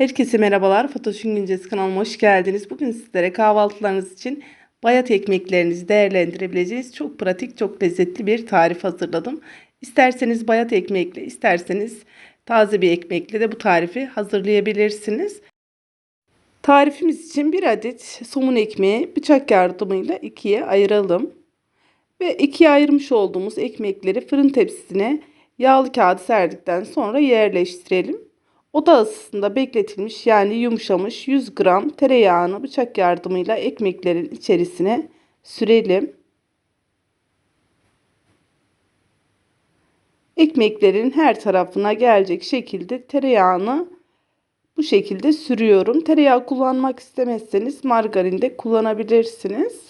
Herkese merhabalar. Fatoş'un Güncesi kanalıma hoş geldiniz. Bugün sizlere kahvaltılarınız için bayat ekmeklerinizi değerlendirebileceğiniz çok pratik, çok lezzetli bir tarif hazırladım. İsterseniz bayat ekmekle, isterseniz taze bir ekmekle de bu tarifi hazırlayabilirsiniz. Tarifimiz için bir adet somun ekmeği bıçak yardımıyla ikiye ayıralım. Ve ikiye ayırmış olduğumuz ekmekleri fırın tepsisine yağlı kağıt serdikten sonra yerleştirelim. Oda ısısında bekletilmiş yani yumuşamış 100 gram tereyağını bıçak yardımıyla ekmeklerin içerisine sürelim. Ekmeklerin her tarafına gelecek şekilde tereyağını bu şekilde sürüyorum. Tereyağı kullanmak istemezseniz margarin de kullanabilirsiniz.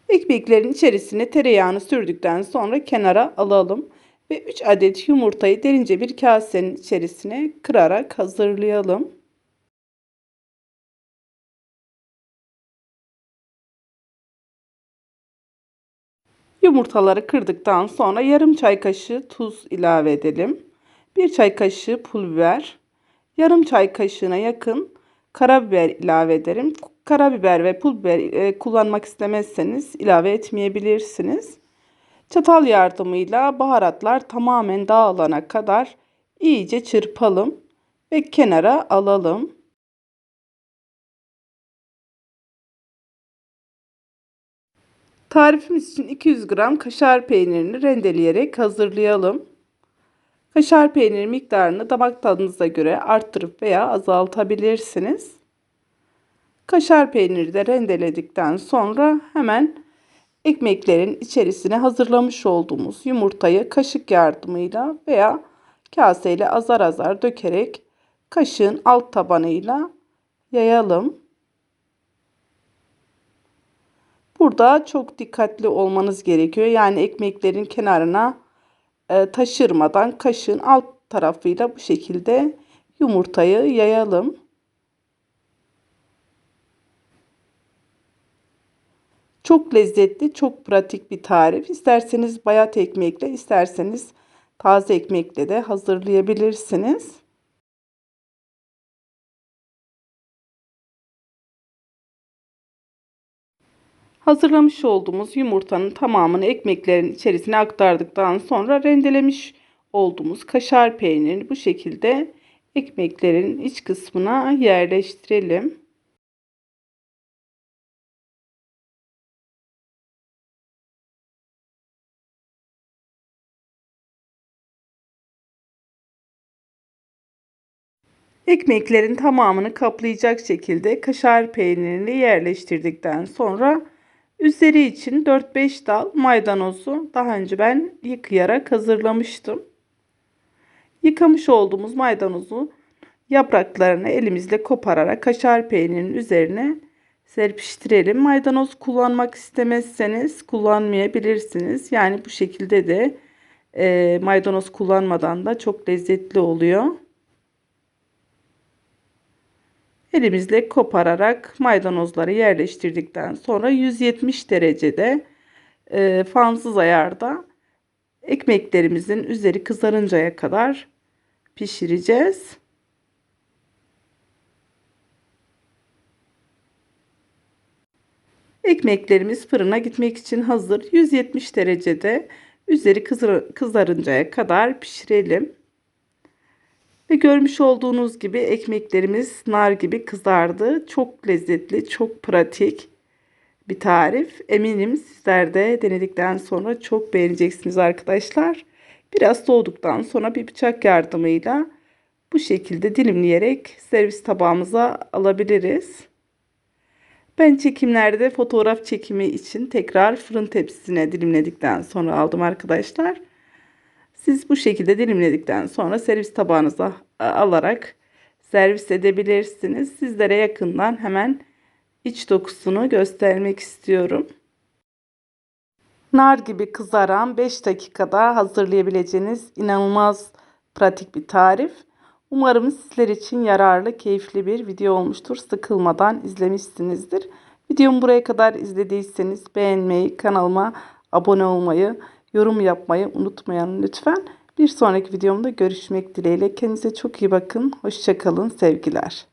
Ekmeklerin içerisine tereyağını sürdükten sonra kenara alalım ve 3 adet yumurtayı derince bir kasenin içerisine kırarak hazırlayalım. Yumurtaları kırdıktan sonra yarım çay kaşığı tuz ilave edelim. 1 çay kaşığı pul biber, yarım çay kaşığına yakın karabiber ilave ederim. Karabiber ve pul biber kullanmak istemezseniz ilave etmeyebilirsiniz. Çatal yardımıyla baharatlar tamamen dağılana kadar iyice çırpalım ve kenara alalım. Tarifimiz için 200 gram kaşar peynirini rendeleyerek hazırlayalım. Kaşar peyniri miktarını damak tadınıza göre arttırıp veya azaltabilirsiniz. Kaşar peyniri de rendeledikten sonra hemen ekmeklerin içerisine hazırlamış olduğumuz yumurtayı kaşık yardımıyla veya kaseyle azar azar dökerek kaşığın alt tabanıyla yayalım. Burada çok dikkatli olmanız gerekiyor. Yani ekmeklerin kenarına taşırmadan kaşığın alt tarafıyla bu şekilde yumurtayı yayalım. Çok lezzetli, çok pratik bir tarif. İsterseniz bayat ekmekle, isterseniz taze ekmekle de hazırlayabilirsiniz. Hazırlamış olduğumuz yumurtanın tamamını ekmeklerin içerisine aktardıktan sonra rendelemiş olduğumuz kaşar peynirini bu şekilde ekmeklerin iç kısmına yerleştirelim. Ekmeklerin tamamını kaplayacak şekilde kaşar peynirini yerleştirdikten sonra üzeri için 4-5 dal maydanozu daha önce ben yıkayarak hazırlamıştım. Yıkamış olduğumuz maydanozu yapraklarını elimizle kopararak kaşar peynirinin üzerine serpiştirelim. Maydanoz kullanmak istemezseniz kullanmayabilirsiniz. Yani bu şekilde de maydanoz kullanmadan da çok lezzetli oluyor. Elimizle kopararak maydanozları yerleştirdikten sonra 170 derecede fansız ayarda ekmeklerimizin üzeri kızarıncaya kadar pişireceğiz. Ekmeklerimiz fırına gitmek için hazır. 170 derecede üzeri kızarıncaya kadar pişirelim. Ve görmüş olduğunuz gibi ekmeklerimiz nar gibi kızardı. Çok lezzetli, çok pratik bir tarif. Eminim sizler de denedikten sonra çok beğeneceksiniz arkadaşlar. Biraz soğuduktan sonra bir bıçak yardımıyla bu şekilde dilimleyerek servis tabağımıza alabiliriz. Ben çekimlerde fotoğraf çekimi için tekrar fırın tepsisine dilimledikten sonra aldım arkadaşlar. Siz bu şekilde dilimledikten sonra servis tabağınıza alarak servis edebilirsiniz. Sizlere yakından hemen iç dokusunu göstermek istiyorum. Nar gibi kızaran 5 dakikada hazırlayabileceğiniz inanılmaz pratik bir tarif. Umarım sizler için yararlı, keyifli bir video olmuştur. Sıkılmadan izlemişsinizdir. Videomu buraya kadar izlediyseniz beğenmeyi, kanalıma abone olmayı, yorum yapmayı unutmayın lütfen. Bir sonraki videomda görüşmek dileğiyle. Kendinize çok iyi bakın. Hoşça kalın. Sevgiler.